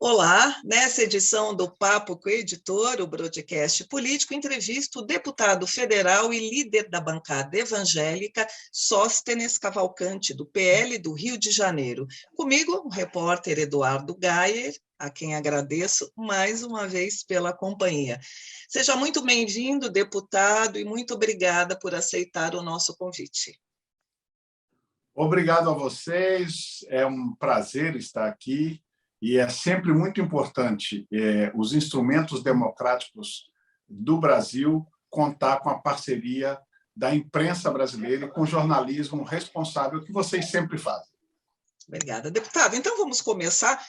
Olá, nessa edição do Papo com o Editor, o broadcast político, entrevisto o deputado federal e líder da bancada evangélica, Sóstenes Cavalcante, do PL do Rio de Janeiro. Comigo, o repórter Eduardo Gayer, a quem agradeço mais uma vez pela companhia. Seja muito bem-vindo, deputado, e muito obrigada por aceitar o nosso convite. Obrigado a vocês, é um prazer estar aqui. E é sempre muito importante os instrumentos democráticos do Brasil contar com a parceria da imprensa brasileira e com o jornalismo responsável que vocês sempre fazem. Obrigada, deputado. Então, vamos começar.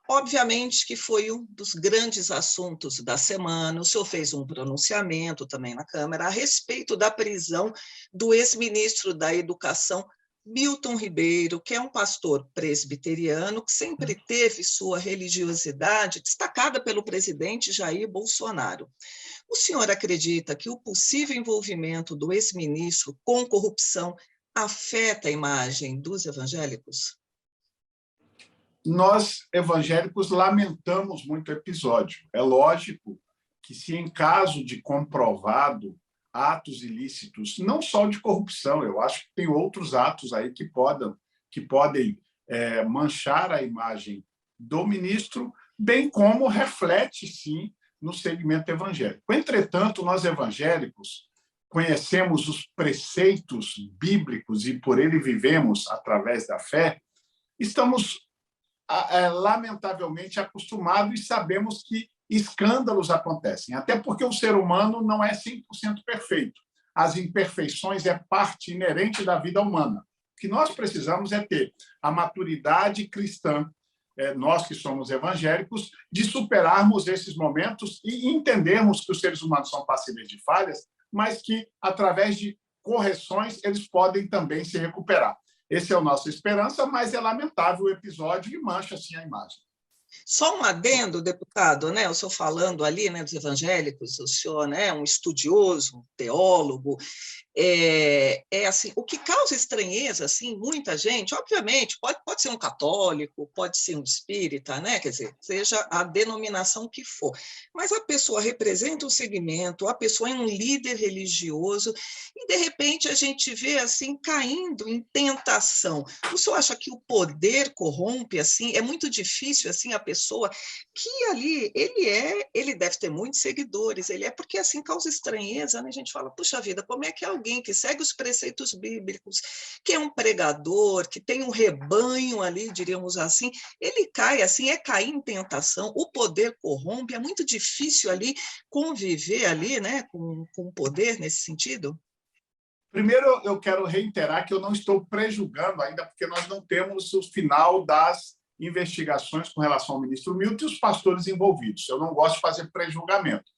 Obviamente que foi um dos grandes assuntos da semana. O senhor fez um pronunciamento também na Câmara a respeito da prisão do ex-ministro da Educação, Milton Ribeiro, que é um pastor presbiteriano que sempre teve sua religiosidade destacada pelo presidente Jair Bolsonaro. O senhor acredita que o possível envolvimento do ex-ministro com corrupção afeta a imagem dos evangélicos? Nós, evangélicos, lamentamos muito o episódio. É lógico que, se em caso de comprovado atos ilícitos, não só de corrupção, eu acho que tem outros atos aí que podem manchar a imagem do ministro, bem como reflete, sim, no segmento evangélico. Entretanto, nós evangélicos conhecemos os preceitos bíblicos e por ele vivemos através da fé, estamos lamentavelmente acostumados e sabemos que escândalos acontecem, até porque o ser humano não é 100% perfeito. As imperfeições é parte inerente da vida humana. O que nós precisamos é ter a maturidade cristã, nós que somos evangélicos, de superarmos esses momentos e entendermos que os seres humanos são passíveis de falhas, mas que, através de correções, eles podem também se recuperar. Essa é a nossa esperança, mas é lamentável o episódio e mancha, assim, a imagem. Só um adendo, deputado, né? O senhor falando ali, né, dos evangélicos, o senhor, né, um estudioso, um teólogo, assim, o que causa estranheza, assim, muita gente, obviamente, pode ser um católico, pode ser um espírita, né? Quer dizer, seja a denominação que for, mas a pessoa representa um segmento, a pessoa é um líder religioso, e de repente a gente vê assim caindo em tentação. O senhor acha que o poder corrompe, assim? É muito difícil assim a pessoa que ali ele deve ter muitos seguidores, ele é porque assim causa estranheza, né? A gente fala, puxa vida, como é que alguém que segue os preceitos bíblicos, que é um pregador, que tem um rebanho ali, diríamos assim, ele cai assim, cair em tentação, o poder corrompe, é muito difícil ali conviver ali, né, com o poder nesse sentido? Primeiro, eu quero reiterar que eu não estou prejulgando ainda, porque nós não temos o final das investigações com relação ao ministro Milton e os pastores envolvidos. Eu não gosto de fazer prejulgamento.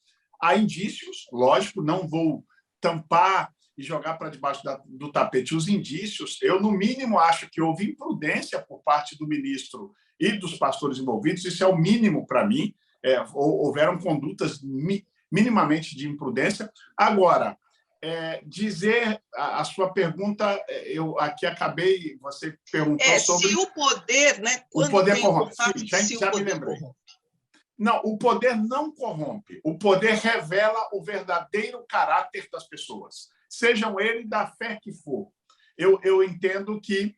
Há indícios, lógico, não vou tampar e jogar para debaixo do tapete os indícios. Eu, no mínimo, acho que houve imprudência por parte do ministro e dos pastores envolvidos. Isso é o mínimo para mim. Houveram condutas minimamente de imprudência. Agora, dizer a sua pergunta, eu aqui acabei, você perguntou sobre... Se o poder, né, o poder corrompe. Sim, já me lembrei. Corrompe. Não, o poder não corrompe. O poder revela o verdadeiro caráter das pessoas, sejam eles da fé que for. Eu entendo que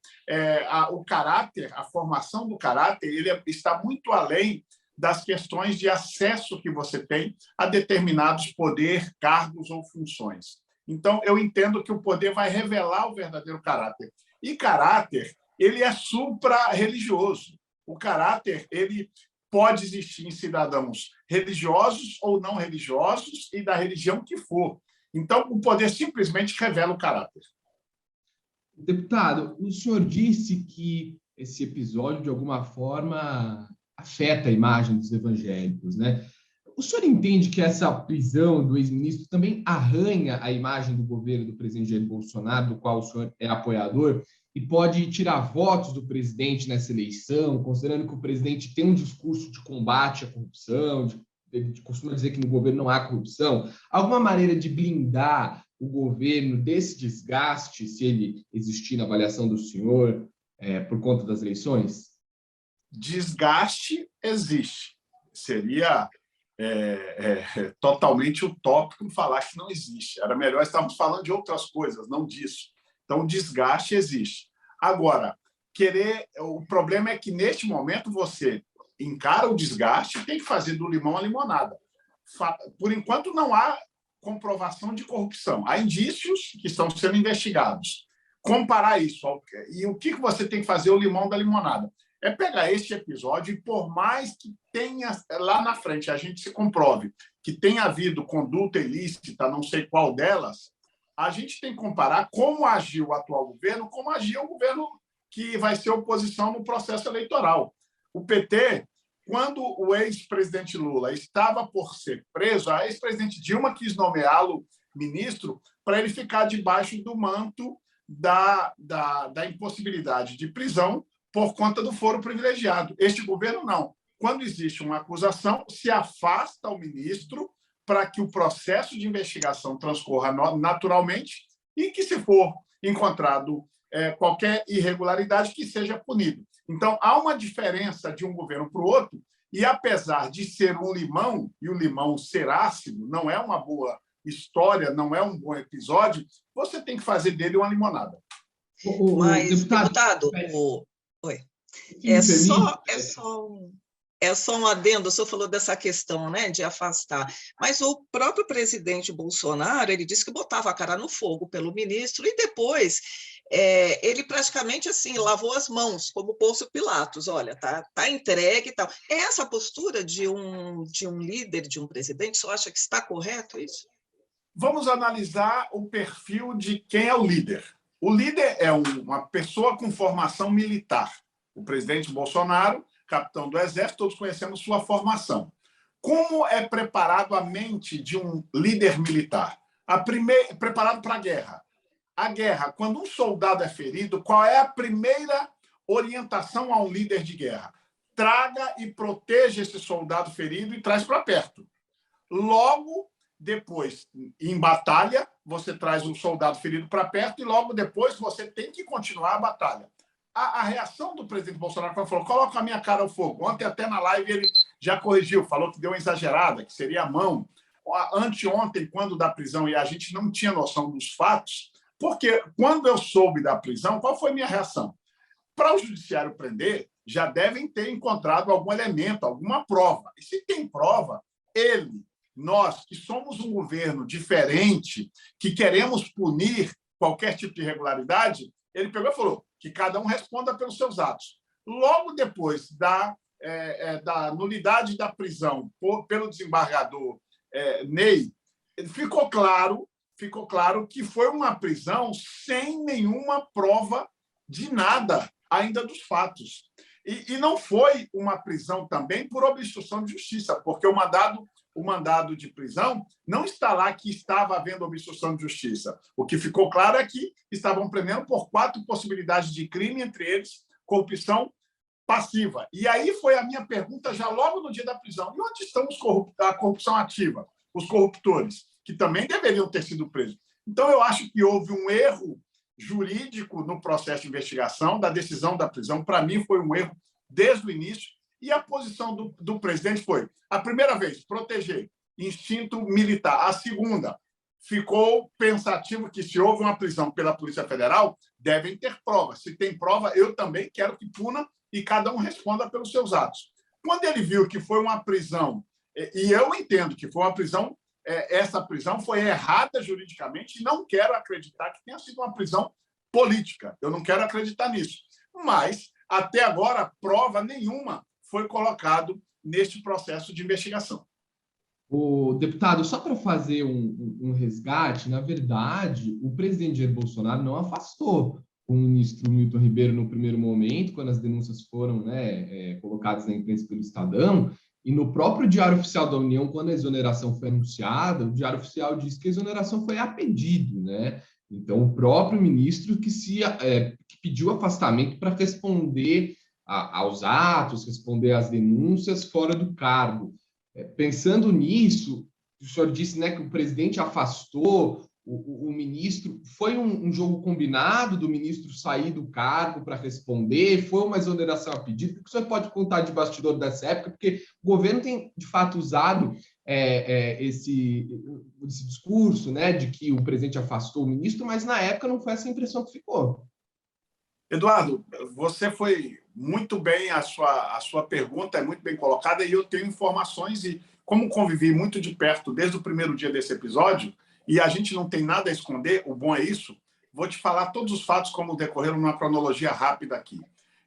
o caráter, a formação do caráter, ele está muito além das questões de acesso que você tem a determinados poderes, cargos ou funções. Então, eu entendo que o poder vai revelar o verdadeiro caráter. E caráter, ele é supra-religioso. O caráter, ele pode existir em cidadãos religiosos ou não religiosos e da religião que for. Então, o poder simplesmente revela o caráter. Deputado, o senhor disse que esse episódio, de alguma forma, afeta a imagem dos evangélicos, né? O senhor entende que essa prisão do ex-ministro também arranha a imagem do governo do presidente Jair Bolsonaro, do qual o senhor é apoiador, e pode tirar votos do presidente nessa eleição, considerando que o presidente tem um discurso de combate à corrupção, ele costuma dizer que no governo não há corrupção? Alguma maneira de blindar o governo desse desgaste, se ele existir na avaliação do senhor, por conta das eleições? Desgaste existe. Seria totalmente utópico falar que não existe. Era melhor estarmos falando de outras coisas, não disso. Então, o desgaste existe. Agora, o problema é que, neste momento, você encara o desgaste e tem que fazer do limão a limonada. Por enquanto, não há comprovação de corrupção. Há indícios que estão sendo investigados. Comparar isso e o que você tem que fazer o limão da limonada? É pegar este episódio e, por mais que tenha lá na frente a gente se comprove que tenha havido conduta ilícita, não sei qual delas, a gente tem que comparar como agiu o atual governo, como agiu o governo que vai ser oposição no processo eleitoral. O PT, quando o ex-presidente Lula estava por ser preso, a ex-presidente Dilma quis nomeá-lo ministro para ele ficar debaixo do manto da impossibilidade de prisão por conta do foro privilegiado. Este governo não. Quando existe uma acusação, se afasta o ministro para que o processo de investigação transcorra naturalmente e que, se for encontrado qualquer irregularidade, que seja punido. Então, há uma diferença de um governo para o outro e, apesar de ser um limão, e o limão ser ácido, não é uma boa história, não é um bom episódio, você tem que fazer dele uma limonada. Mas, deputado, oi. É só um adendo, o senhor falou dessa questão, né, de afastar, mas o próprio presidente Bolsonaro, ele disse que botava a cara no fogo pelo ministro e depois ele praticamente assim lavou as mãos, como Pôncio Pilatos, olha, tá entregue e tal. É essa postura de um líder, de um presidente, o senhor acha que está correto isso? Vamos analisar o perfil de quem é o líder. O líder é uma pessoa com formação militar. O presidente Bolsonaro, capitão do Exército, todos conhecemos sua formação. Como é preparado a mente de um líder militar? Preparado para a guerra. A guerra, quando um soldado é ferido, qual é a primeira orientação a um líder de guerra? Traga e proteja esse soldado ferido e traz para perto. Logo depois, em batalha, você traz um soldado ferido para perto e logo depois você tem que continuar a batalha. A reação do presidente Bolsonaro, quando falou, coloca a minha cara ao fogo. Ontem, até na live, ele já corrigiu, falou que deu uma exagerada, que seria a mão. Anteontem, quando da prisão, e a gente não tinha noção dos fatos, porque quando eu soube da prisão, qual foi a minha reação? Para o judiciário prender, já devem ter encontrado algum elemento, alguma prova. E se tem prova, nós, que somos um governo diferente, que queremos punir qualquer tipo de irregularidade, ele pegou e falou que cada um responda pelos seus atos. Logo depois da nulidade da prisão pelo desembargador Ney, ficou claro que foi uma prisão sem nenhuma prova de nada ainda dos fatos. E não foi uma prisão também por obstrução de justiça, porque o mandado de prisão não está lá que estava havendo obstrução de justiça. O que ficou claro é que estavam prendendo por 4 possibilidades de crime, entre eles corrupção passiva. E aí foi a minha pergunta já logo no dia da prisão. E onde estão a corrupção ativa? Os corruptores, que também deveriam ter sido presos. Então, eu acho que houve um erro jurídico no processo de investigação, da decisão da prisão. Para mim, foi um erro desde o início. E a posição do presidente foi, a primeira vez, proteger, instinto militar. A segunda, ficou pensativo que, se houve uma prisão pela Polícia Federal, devem ter provas. Se tem prova, eu também quero que puna e cada um responda pelos seus atos. Quando ele viu que foi uma prisão, e eu entendo que foi uma prisão, essa prisão foi errada juridicamente, e não quero acreditar que tenha sido uma prisão política. Eu não quero acreditar nisso. Mas, até agora, prova nenhuma foi colocado neste processo de investigação. O deputado, só para fazer um resgate, na verdade, o presidente Jair Bolsonaro não afastou o ministro Milton Ribeiro no primeiro momento, quando as denúncias foram colocadas na imprensa pelo Estadão, e no próprio Diário Oficial da União, quando a exoneração foi anunciada, o Diário Oficial disse que a exoneração foi a pedido, né? Então, o próprio ministro que pediu afastamento para responder aos atos, responder às denúncias fora do cargo. Pensando nisso, o senhor disse, né, que o presidente afastou o ministro, foi um jogo combinado do ministro sair do cargo para responder? Foi uma exoneração a pedido? O que o senhor pode contar de bastidor dessa época? Porque o governo tem, de fato, usado esse discurso, né, de que o presidente afastou o ministro, mas na época não foi essa a impressão que ficou. Eduardo, você foi muito bem, a sua pergunta é muito bem colocada e eu tenho informações e, como convivi muito de perto desde o primeiro dia desse episódio, e a gente não tem nada a esconder, o bom é isso, vou te falar todos os fatos como decorreram numa cronologia rápida aqui.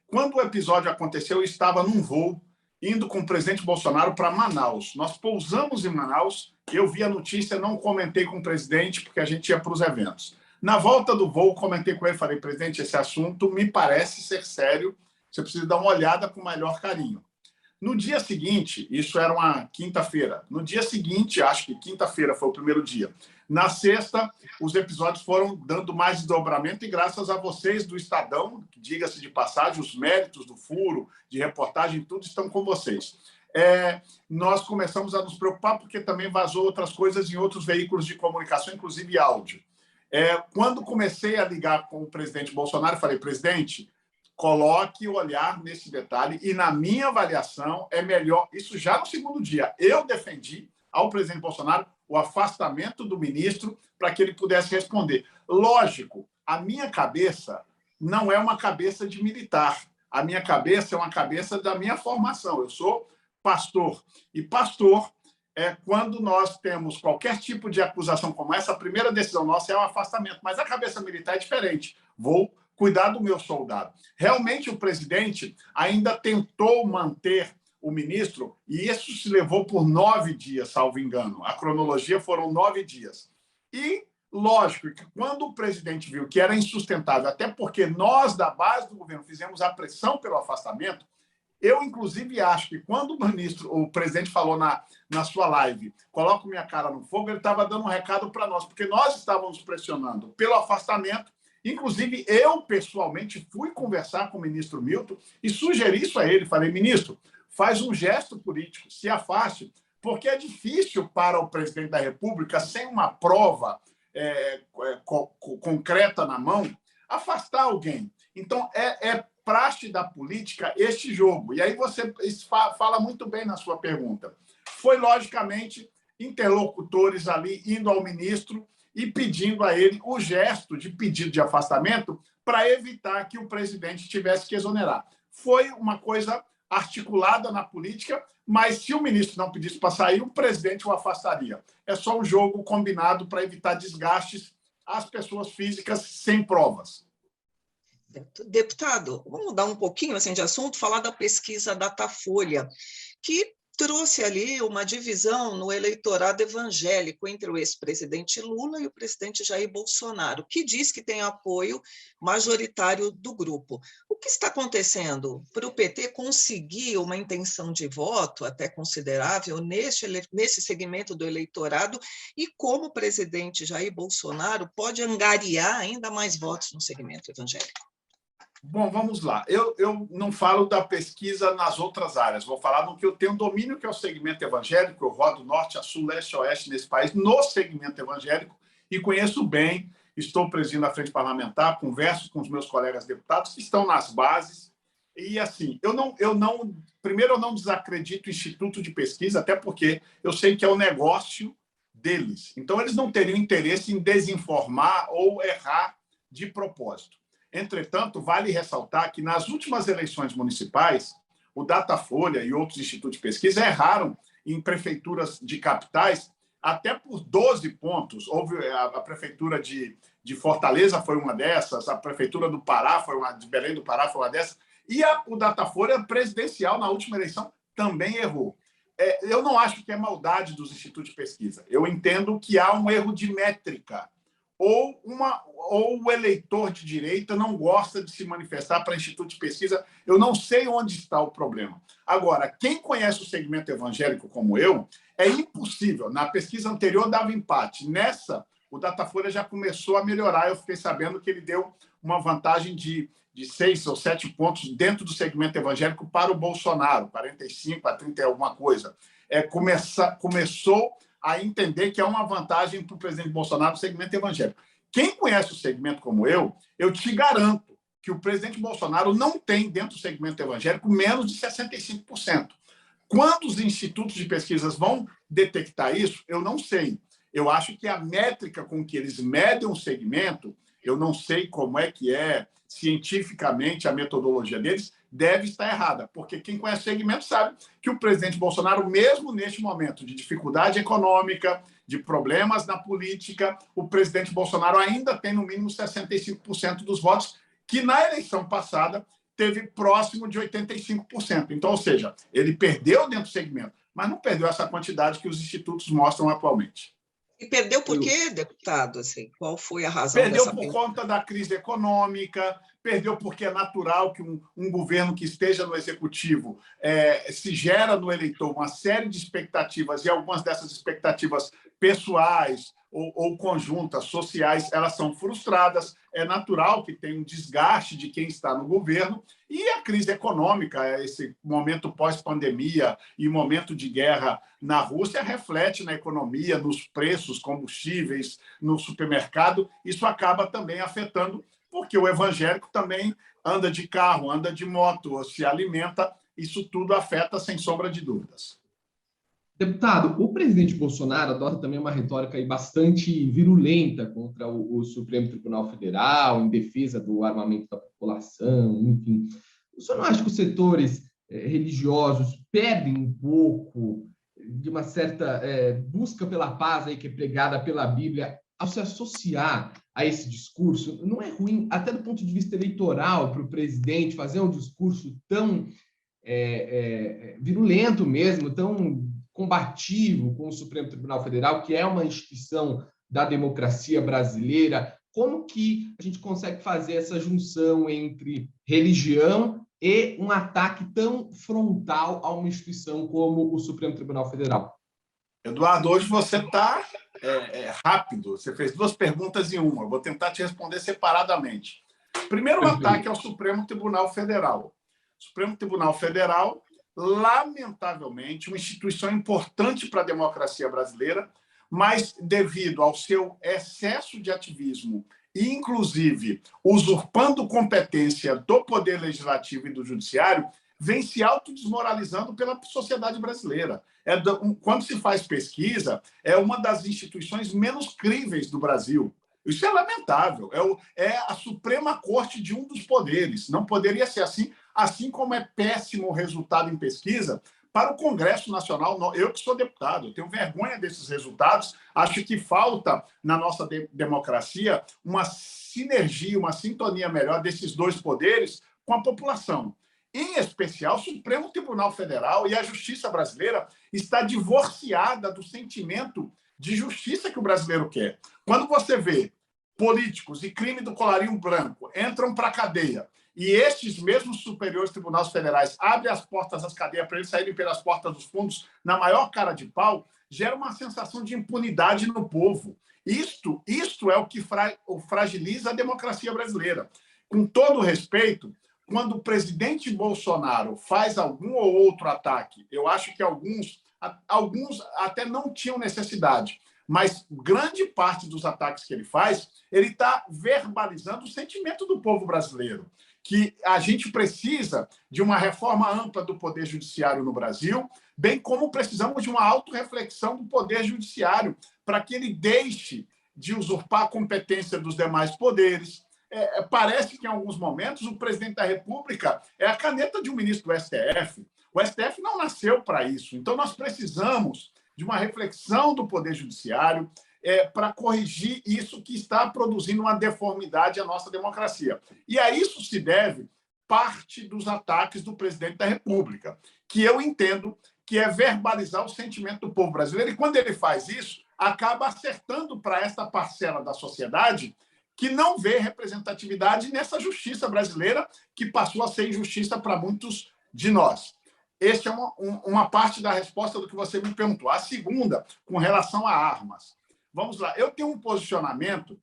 Quando o episódio aconteceu, eu estava num voo indo com o presidente Bolsonaro para Manaus. Nós pousamos em Manaus, eu vi a notícia, não comentei com o presidente, porque a gente ia para os eventos. Na volta do voo, comentei com ele, falei, presidente, esse assunto me parece ser sério, você precisa dar uma olhada com o maior carinho. No dia seguinte, isso era uma quinta-feira, no dia seguinte, acho que quinta-feira foi o primeiro dia, na sexta, os episódios foram dando mais desdobramento e graças a vocês do Estadão, diga-se de passagem, os méritos do furo, de reportagem, tudo estão com vocês. Nós começamos a nos preocupar porque também vazou outras coisas em outros veículos de comunicação, inclusive áudio. Quando comecei a ligar com o presidente Bolsonaro, falei, presidente, coloque o olhar nesse detalhe e, na minha avaliação, é melhor... Isso já no segundo dia. Eu defendi ao presidente Bolsonaro o afastamento do ministro para que ele pudesse responder. Lógico, a minha cabeça não é uma cabeça de militar. A minha cabeça é uma cabeça da minha formação. Eu sou pastor. E pastor... quando nós temos qualquer tipo de acusação como essa, a primeira decisão nossa é o afastamento. Mas a cabeça militar é diferente. Vou cuidar do meu soldado. Realmente, o presidente ainda tentou manter o ministro, e isso se levou por 9 dias, salvo engano. A cronologia foram 9 dias. E, lógico, que quando o presidente viu que era insustentável, até porque nós, da base do governo, fizemos a pressão pelo afastamento, eu, inclusive, acho que quando o presidente falou na sua live, coloco minha cara no fogo, ele estava dando um recado para nós, porque nós estávamos pressionando pelo afastamento. Inclusive, eu, pessoalmente, fui conversar com o ministro Milton e sugeri isso a ele. Falei, ministro, faz um gesto político, se afaste, porque é difícil para o presidente da República, sem uma prova concreta na mão, afastar alguém. Então, praxe da política este jogo. E aí você fala muito bem na sua pergunta. Foi, logicamente, interlocutores ali indo ao ministro e pedindo a ele o gesto de pedido de afastamento para evitar que o presidente tivesse que exonerar. Foi uma coisa articulada na política, mas se o ministro não pedisse para sair, o presidente o afastaria. É só um jogo combinado para evitar desgastes às pessoas físicas sem provas. Deputado, vamos mudar um pouquinho assim, de assunto, falar da pesquisa Datafolha, que trouxe ali uma divisão no eleitorado evangélico entre o ex-presidente Lula e o presidente Jair Bolsonaro, que diz que tem apoio majoritário do grupo. O que está acontecendo para o PT conseguir uma intenção de voto até considerável nesse segmento do eleitorado e como o presidente Jair Bolsonaro pode angariar ainda mais votos no segmento evangélico? Bom, vamos lá. Eu não falo da pesquisa nas outras áreas, vou falar do que eu tenho domínio, que é o segmento evangélico. Eu rodo norte a sul, leste a oeste nesse país, no segmento evangélico, e conheço bem. Estou presidindo a frente parlamentar, converso com os meus colegas deputados que estão nas bases. E, assim, primeiro, eu não desacredito o Instituto de Pesquisa, até porque eu sei que é o negócio deles. Então, eles não teriam interesse em desinformar ou errar de propósito. Entretanto, vale ressaltar que nas últimas eleições municipais, o Datafolha e outros institutos de pesquisa erraram em prefeituras de capitais até por 12 pontos. Houve a prefeitura de Fortaleza foi uma dessas, a prefeitura do Pará de Belém do Pará foi uma dessas, e o Datafolha presidencial na última eleição também errou. Eu não acho que é maldade dos institutos de pesquisa. Eu entendo que há um erro de métrica. Ou o eleitor de direita não gosta de se manifestar para instituto de pesquisa. Eu não sei onde está o problema. Agora, quem conhece o segmento evangélico como eu, é impossível. Na pesquisa anterior dava empate. Nessa, o Datafolha já começou a melhorar. Eu fiquei sabendo que ele deu uma vantagem de 6 ou 7 pontos dentro do segmento evangélico para o Bolsonaro, 45 a 30 e alguma coisa. Começou a entender que é uma vantagem para o presidente Bolsonaro no segmento evangélico. Quem conhece o segmento como eu te garanto que o presidente Bolsonaro não tem, dentro do segmento evangélico, menos de 65%. Quando os institutos de pesquisas vão detectar isso, eu não sei. Eu acho que a métrica com que eles medem o segmento, eu não sei como é que é cientificamente a metodologia deles, deve estar errada, porque quem conhece o segmento sabe que o presidente Bolsonaro, mesmo neste momento de dificuldade econômica, de problemas na política, o presidente Bolsonaro ainda tem no mínimo 65% dos votos, que na eleição passada teve próximo de 85%. Então, ou seja, ele perdeu dentro do segmento, mas não perdeu essa quantidade que os institutos mostram atualmente. E perdeu por quê, deputado? Assim, qual foi a razão Perdeu dessa por perda? conta da crise econômica, perdeu porque é natural que um governo que esteja no executivo se gera no eleitor uma série de expectativas, e algumas dessas expectativas pessoais ou conjuntas, sociais, elas são frustradas. É natural que tenha um desgaste de quem está no governo, e a crise econômica, esse momento pós-pandemia e momento de guerra na Rússia, reflete na economia, nos preços, combustíveis, no supermercado. Isso acaba também afetando, porque o evangélico também anda de carro, anda de moto, se alimenta. Isso tudo afeta, sem sombra de dúvidas. Deputado, o presidente Bolsonaro adota também uma retórica aí bastante virulenta contra o Supremo Tribunal Federal, em defesa do armamento da população, enfim. O senhor não acha que os setores religiosos perdem um pouco de uma certa busca pela paz aí que é pregada pela Bíblia ao se associar a esse discurso? Não é ruim, até do ponto de vista eleitoral, para o presidente fazer um discurso tão virulento mesmo, tão combativo com o Supremo Tribunal Federal, que é uma instituição da democracia brasileira? Como que a gente consegue fazer essa junção entre religião e um ataque tão frontal a uma instituição como o Supremo Tribunal Federal? Eduardo, hoje você está rápido. Você fez duas perguntas em uma. Eu vou tentar te responder separadamente. Primeiro, o ataque ao Supremo Tribunal Federal. O Supremo Tribunal Federal, lamentavelmente, uma instituição importante para a democracia brasileira, mas devido ao seu excesso de ativismo e, inclusive, usurpando competência do Poder Legislativo e do Judiciário, vem se autodesmoralizando pela sociedade brasileira. Quando se faz pesquisa, é uma das instituições menos críveis do Brasil. Isso é lamentável. É a Suprema Corte de um dos poderes. Não poderia ser assim como é péssimo o resultado em pesquisa para o Congresso Nacional. Eu que sou deputado, eu tenho vergonha desses resultados. Acho que falta na nossa democracia uma sinergia, uma sintonia melhor desses dois poderes com a população. Em especial, o Supremo Tribunal Federal e a justiça brasileira está divorciada do sentimento de justiça que o brasileiro quer. Quando você vê políticos e crime do colarinho branco entram para a cadeia e estes mesmos superiores tribunais federais abrem as portas das cadeias para eles saírem pelas portas dos fundos na maior cara de pau, gera uma sensação de impunidade no povo. Isto é o que fragiliza a democracia brasileira. Com todo respeito, quando o presidente Bolsonaro faz algum ou outro ataque, eu acho que alguns até não tinham necessidade, mas grande parte dos ataques que ele faz, ele está verbalizando o sentimento do povo brasileiro, que a gente precisa de uma reforma ampla do Poder Judiciário no Brasil, bem como precisamos de uma autorreflexão do Poder Judiciário para que ele deixe de usurpar a competência dos demais poderes. Parece que, em alguns momentos, o presidente da República é a caneta de um ministro do STF. O STF não nasceu para isso. Então, nós precisamos de uma reflexão do Poder Judiciário para corrigir isso que está produzindo uma deformidade à nossa democracia. E a isso se deve parte dos ataques do presidente da República, que eu entendo que é verbalizar o sentimento do povo brasileiro. E, quando ele faz isso, acaba acertando para essa parcela da sociedade que não vê representatividade nessa justiça brasileira, que passou a ser injustiça para muitos de nós. Esta é uma parte da resposta do que você me perguntou. A segunda, com relação a armas. Vamos lá. Eu tenho um posicionamento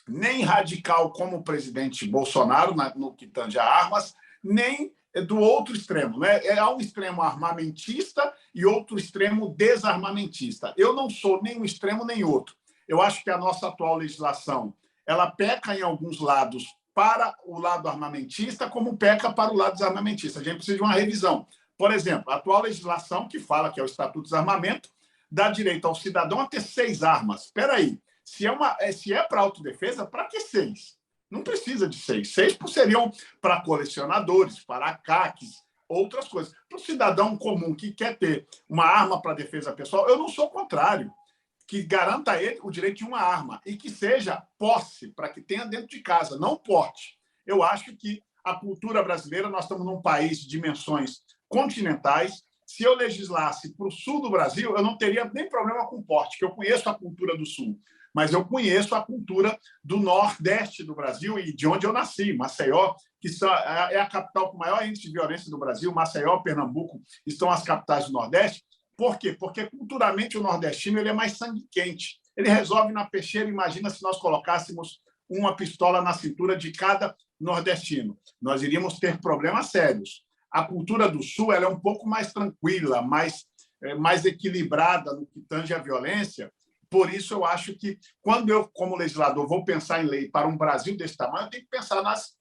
nem radical como o presidente Bolsonaro, no que tange a armas, nem do outro extremo, né? Há um extremo armamentista e outro extremo desarmamentista. Eu não sou nem um extremo nem outro. Eu acho que a nossa atual legislação ela peca em alguns lados para o lado armamentista, como peca para o lado desarmamentista. A gente precisa de uma revisão. Por exemplo, a atual legislação, que fala que é o Estatuto de Desarmamento, dá direito ao cidadão a ter 6 armas. Espera aí, se é para autodefesa, para que 6? Não precisa de 6. 6 seriam para colecionadores, para CACs, outras coisas. Para o cidadão comum que quer ter uma arma para defesa pessoal, eu não sou contrário. Que garanta a ele o direito de uma arma e que seja posse, para que tenha dentro de casa, não porte. Eu acho que a cultura brasileira, nós estamos num país de dimensões continentais. Se eu legislasse para o sul do Brasil, eu não teria nem problema com porte, que eu conheço a cultura do sul, mas eu conheço a cultura do nordeste do Brasil e de onde eu nasci, Maceió, que é a capital com o maior índice de violência do Brasil. Maceió, Pernambuco, estão as capitais do Nordeste. Por quê? Porque culturalmente o nordestino ele é mais sangue quente. Ele resolve na peixeira. Imagina se nós colocássemos uma pistola na cintura de cada nordestino. Nós iríamos ter problemas sérios. A cultura do Sul ela é um pouco mais tranquila, mais equilibrada no que tange à violência. Por isso, eu acho que, quando eu, como legislador, vou pensar em lei para um Brasil desse tamanho, eu tenho que pensar nas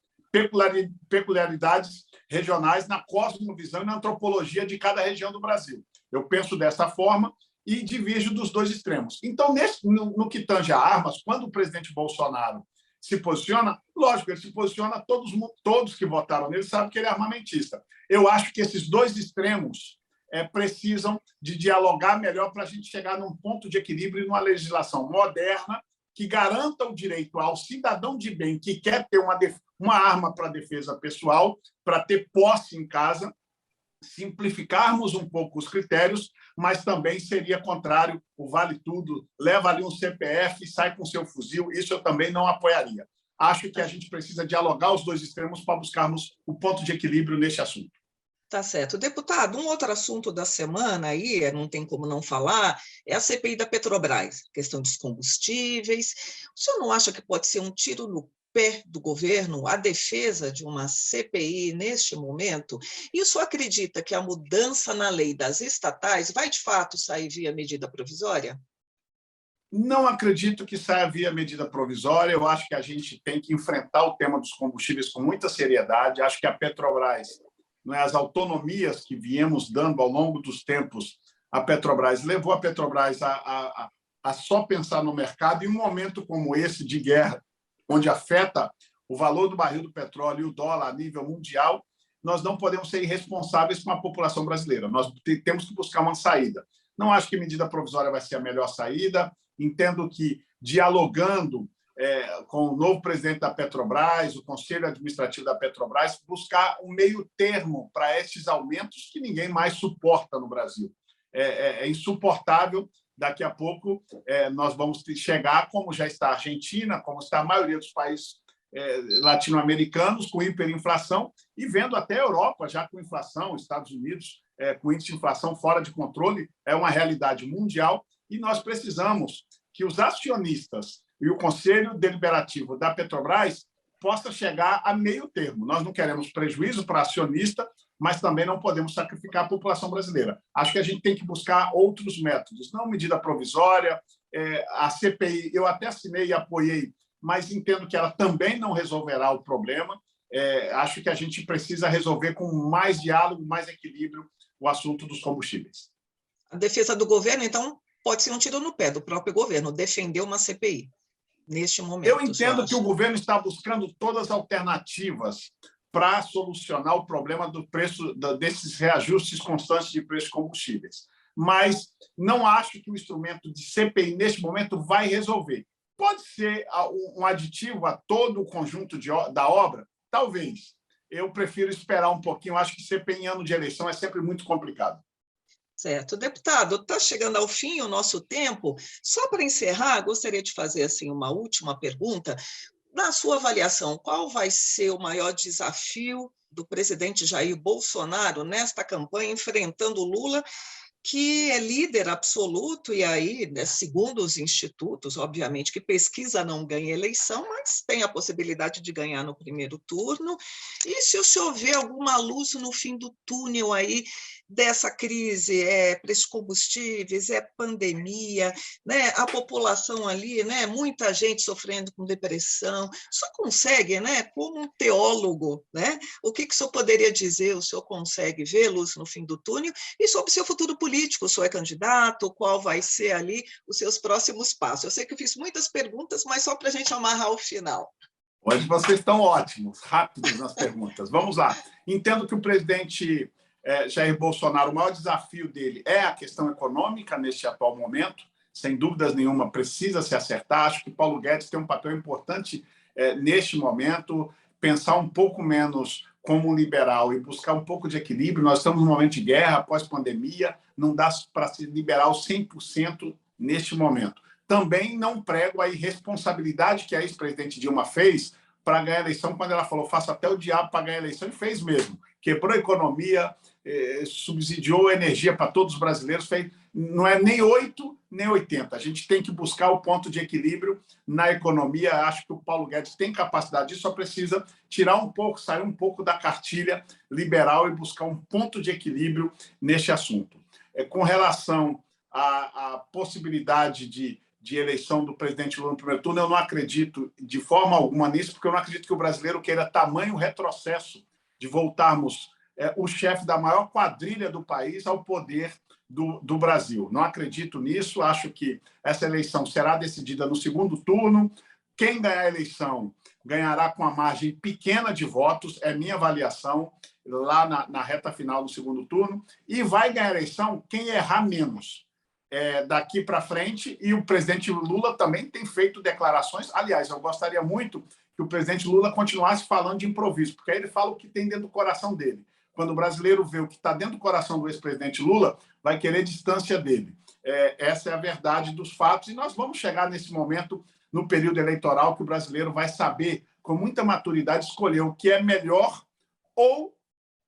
peculiaridades regionais, na cosmovisão e na antropologia de cada região do Brasil. Eu penso dessa forma e divirjo dos dois extremos. Então, no que tange a armas, quando o presidente Bolsonaro se posiciona, lógico, ele se posiciona, todos que votaram nele sabem que ele é armamentista. Eu acho que esses dois extremos precisam de dialogar melhor para a gente chegar num ponto de equilíbrio e numa legislação moderna que garanta o direito ao cidadão de bem que quer ter uma arma para defesa pessoal, para ter posse em casa, simplificarmos um pouco os critérios, mas também seria contrário o vale tudo, leva ali um CPF e sai com seu fuzil, isso eu também não apoiaria. Acho que a gente precisa dialogar os dois extremos para buscarmos o ponto de equilíbrio nesse assunto. Tá certo. Deputado, um outro assunto da semana aí, não tem como não falar, é a CPI da Petrobras, questão dos combustíveis. O senhor não acha que pode ser um tiro no pé do governo a defesa de uma CPI neste momento? E o senhor acredita que a mudança na lei das estatais vai, de fato, sair via medida provisória? Não acredito que saia via medida provisória. Eu acho que a gente tem que enfrentar o tema dos combustíveis com muita seriedade. Acho que a Petrobras, as autonomias que viemos dando ao longo dos tempos, a Petrobras levou a Petrobras a só pensar no mercado. E um momento como esse de guerra, onde afeta o valor do barril do petróleo e o dólar a nível mundial, nós não podemos ser irresponsáveis com a população brasileira. Nós temos que buscar uma saída. Não acho que medida provisória vai ser a melhor saída. Entendo que, dialogando com o novo presidente da Petrobras, o Conselho Administrativo da Petrobras, buscar um meio termo para esses aumentos que ninguém mais suporta no Brasil. É insuportável. Daqui a pouco nós vamos chegar, como já está a Argentina, como está a maioria dos países latino-americanos, com hiperinflação, e vendo até a Europa já com inflação, Estados Unidos com índice de inflação fora de controle, é uma realidade mundial, e nós precisamos que os acionistas e o Conselho Deliberativo da Petrobras possa chegar a meio termo. Nós não queremos prejuízo para acionista, mas também não podemos sacrificar a população brasileira. Acho que a gente tem que buscar outros métodos, não medida provisória. A CPI, eu até assinei e apoiei, mas entendo que ela também não resolverá o problema. Acho que a gente precisa resolver com mais diálogo, mais equilíbrio, o assunto dos combustíveis. A defesa do governo, então, pode ser um tiro no pé do próprio governo, defender uma CPI neste momento. Eu entendo que o governo está buscando todas as alternativas para solucionar o problema do preço desses reajustes constantes de preços de combustíveis. Mas não acho que o instrumento de CPI, neste momento, vai resolver. Pode ser um aditivo a todo o conjunto da obra? Talvez. Eu prefiro esperar um pouquinho. Acho que CPI em ano de eleição é sempre muito complicado. Certo. Deputado, está chegando ao fim o nosso tempo. Só para encerrar, gostaria de fazer assim, uma última pergunta. Na sua avaliação, qual vai ser o maior desafio do presidente Jair Bolsonaro nesta campanha, enfrentando Lula, que é líder absoluto, e aí, né, segundo os institutos, obviamente, que pesquisa não ganha eleição, mas tem a possibilidade de ganhar no primeiro turno. E se o senhor vê alguma luz no fim do túnel aí dessa crise, preços de combustíveis, pandemia, né, a população ali, né, muita gente sofrendo com depressão, só consegue, né, como um teólogo, né, o que o senhor poderia dizer, o senhor consegue ver luz no fim do túnel, e sobre o seu futuro político, o senhor é candidato, qual vai ser ali os seus próximos passos? Eu sei que eu fiz muitas perguntas, mas só para a gente amarrar o final. Hoje vocês estão ótimos, rápidos nas perguntas. Vamos lá. Entendo que o presidente Jair Bolsonaro, o maior desafio dele é a questão econômica neste atual momento. Sem dúvidas nenhuma, precisa se acertar. Acho que Paulo Guedes tem um papel importante neste momento, pensar um pouco menos como um liberal e buscar um pouco de equilíbrio. Nós estamos num momento de guerra, pós-pandemia, não dá para se liberal 100% neste momento. Também não prego a irresponsabilidade que a ex-presidente Dilma fez para ganhar a eleição, quando ela falou, faço até o diabo para ganhar a eleição, e fez mesmo. Quebrou a economia, subsidiou a energia para todos os brasileiros, fez, não é nem 8, nem 80. A gente tem que buscar o ponto de equilíbrio na economia. Acho que o Paulo Guedes tem capacidade disso, só precisa tirar um pouco, sair um pouco da cartilha liberal e buscar um ponto de equilíbrio neste assunto. Com relação à possibilidade de eleição do presidente Lula no primeiro turno, eu não acredito de forma alguma nisso, porque eu não acredito que o brasileiro queira tamanho retrocesso de voltarmos o chefe da maior quadrilha do país ao poder do Brasil. Não acredito nisso, acho que essa eleição será decidida no segundo turno. Quem ganhar a eleição ganhará com uma margem pequena de votos, é minha avaliação, lá na reta final do segundo turno, e vai ganhar a eleição quem errar menos. Daqui para frente, e o presidente Lula também tem feito declarações. Aliás, eu gostaria muito que o presidente Lula continuasse falando de improviso, porque aí ele fala o que tem dentro do coração dele. Quando o brasileiro vê o que está dentro do coração do ex-presidente Lula, vai querer distância dele. Essa é a verdade dos fatos, e nós vamos chegar nesse momento, no período eleitoral, que o brasileiro vai saber, com muita maturidade, escolher o que é melhor ou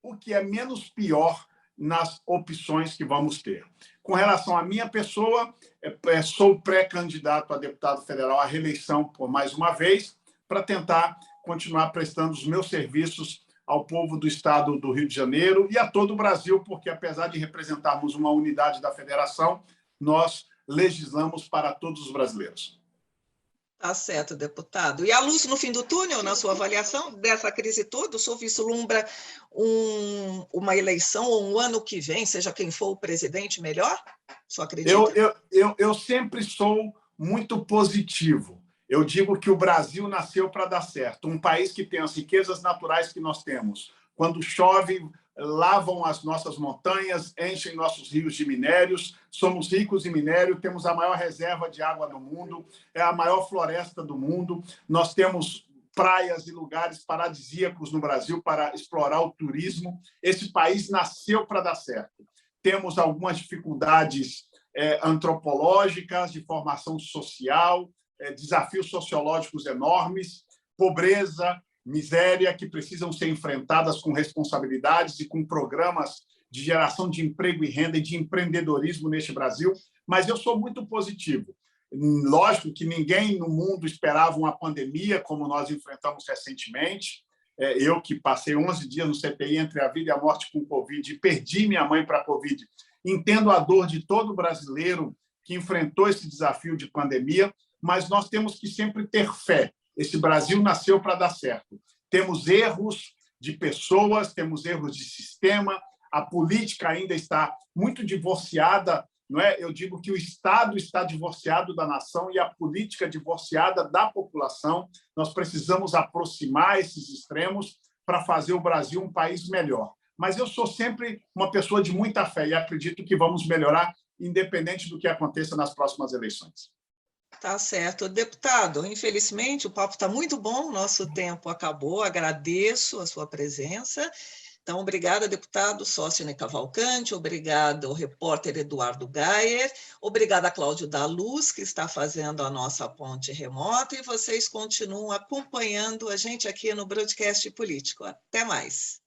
o que é menos pior nas opções que vamos ter. Com relação à minha pessoa, sou pré-candidato a deputado federal à reeleição por mais uma vez, para tentar continuar prestando os meus serviços ao povo do estado do Rio de Janeiro e a todo o Brasil, porque, apesar de representarmos uma unidade da federação, nós legislamos para todos os brasileiros. Tá certo, deputado. E a luz no fim do túnel, na sua avaliação dessa crise toda, o senhor vislumbra uma eleição ou um ano que vem, seja quem for o presidente, melhor? O senhor acredita? Eu sempre sou muito positivo. Eu digo que o Brasil nasceu para dar certo. Um país que tem as riquezas naturais que nós temos. Quando chove, lavam as nossas montanhas, enchem nossos rios de minérios, somos ricos em minério, temos a maior reserva de água do mundo, é a maior floresta do mundo, nós temos praias e lugares paradisíacos no Brasil para explorar o turismo. Esse país nasceu para dar certo. Temos algumas dificuldades antropológicas, de formação social, desafios sociológicos enormes, pobreza, miséria, que precisam ser enfrentadas com responsabilidades e com programas de geração de emprego e renda e de empreendedorismo neste Brasil, mas eu sou muito positivo. Lógico que ninguém no mundo esperava uma pandemia como nós enfrentamos recentemente. Eu que passei 11 dias no CTI entre a vida e a morte com Covid e perdi minha mãe para a Covid, entendo a dor de todo brasileiro que enfrentou esse desafio de pandemia, mas nós temos que sempre ter fé. Esse Brasil nasceu para dar certo. Temos erros de pessoas, temos erros de sistema, a política ainda está muito divorciada, não é? Eu digo que o Estado está divorciado da nação e a política divorciada da população. Nós precisamos aproximar esses extremos para fazer o Brasil um país melhor. Mas eu sou sempre uma pessoa de muita fé e acredito que vamos melhorar, independente do que aconteça nas próximas eleições. Tá certo. Deputado, infelizmente o papo está muito bom, nosso tempo acabou, agradeço a sua presença. Então, obrigada, deputado Sócine Cavalcante, obrigada ao repórter Eduardo Gayer, obrigada a Cláudio da Luz, que está fazendo a nossa ponte remota, e vocês continuam acompanhando a gente aqui no Broadcast Político. Até mais.